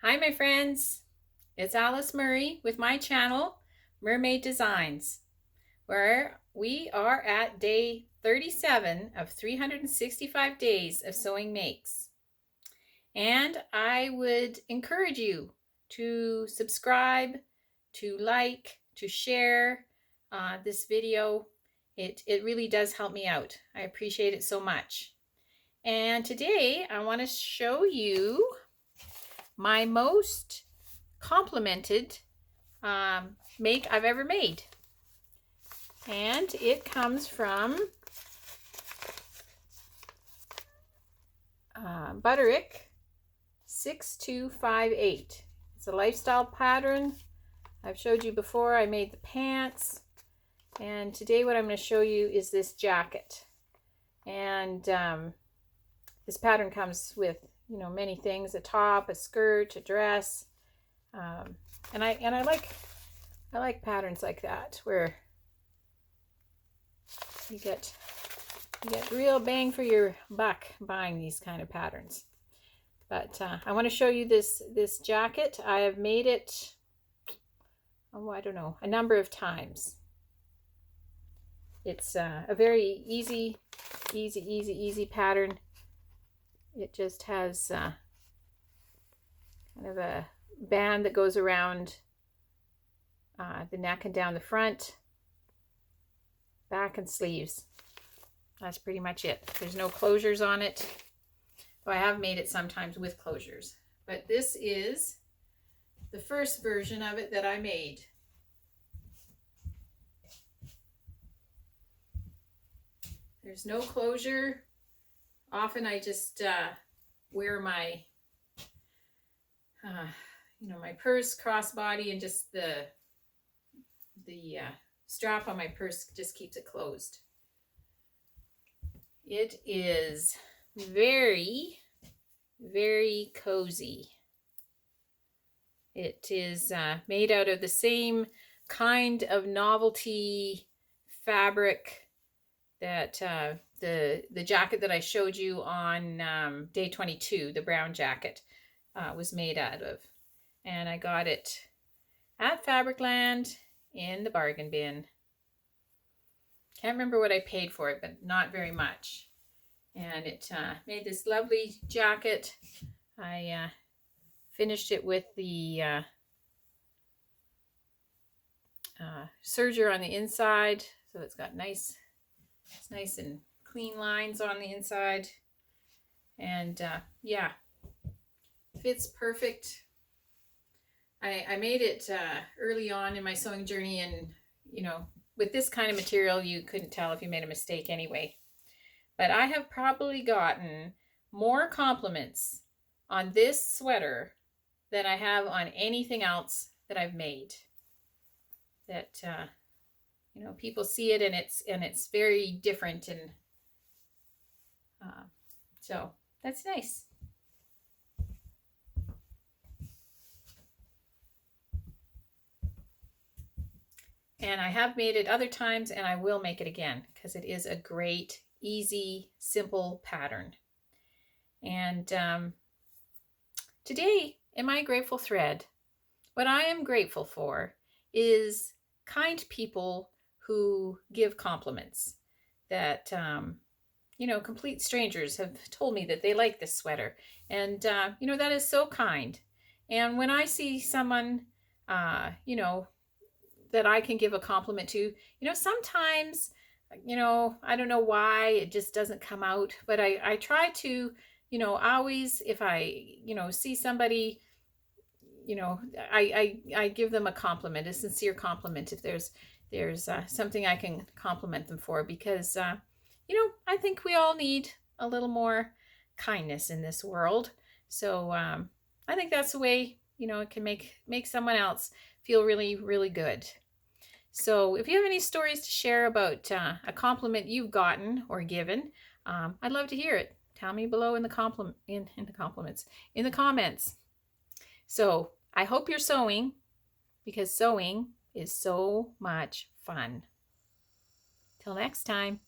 Hi my friends, it's Alice Murray with my channel, Murr-Made Designs, where we are at day 37 of 365 days of sewing makes. And I would encourage you to subscribe, to like, to share this video. It really does help me out. I appreciate it so much. And today I want to show you my most complimented make I've ever made, and it comes from Butterick 6258. It's a lifestyle pattern. I've showed you before. I made the pants, and today what I'm going to show you is this jacket. And this pattern comes with many things: a top, a skirt, a dress. And I like patterns like that where you get real bang for your buck buying these kind of patterns. But I want to show you this jacket. I have made it, I don't know, a number of times. It's a very easy pattern. It just has kind of a band that goes around the neck and down the front, back, and sleeves. That's pretty much it. There's no closures on it. Well, I have made it sometimes with closures, but this is the first version of it that I made. There's no closure. Often I just wear my my purse crossbody, and just the strap on my purse just keeps it closed. It is very, very cozy. It is made out of the same kind of novelty fabric that the jacket that I showed you on day 22, the brown jacket, was made out of. And I got it at Fabricland in the bargain bin. Can't remember what I paid for it, but not very much. And it made this lovely jacket. I finished it with the serger on the inside, so it's got nice and clean lines on the inside. And yeah, fits perfect. I made it early on in my sewing journey, and with this kind of material you couldn't tell if you made a mistake anyway. But I have probably gotten more compliments on this sweater than I have on anything else that I've made. That people see it, and it's very different, and so that's nice. And I have made it other times, and I will make it again because it is a great, easy, simple pattern. And today in my grateful thread, what I am grateful for is kind people who give compliments. That complete strangers have told me that they like this sweater, and that is so kind. And when I see someone that I can give a compliment to, sometimes, I don't know why it just doesn't come out, but I try to, always, if I, see somebody, I give them a compliment, a sincere compliment, if there's something I can compliment them for, because, I think we all need a little more kindness in this world. So I think that's the way, it can make someone else feel really, really good. So if you have any stories to share about a compliment you've gotten or given, I'd love to hear it. Tell me below in the comments. So I hope you're sewing, because sewing is so much fun. Till next time.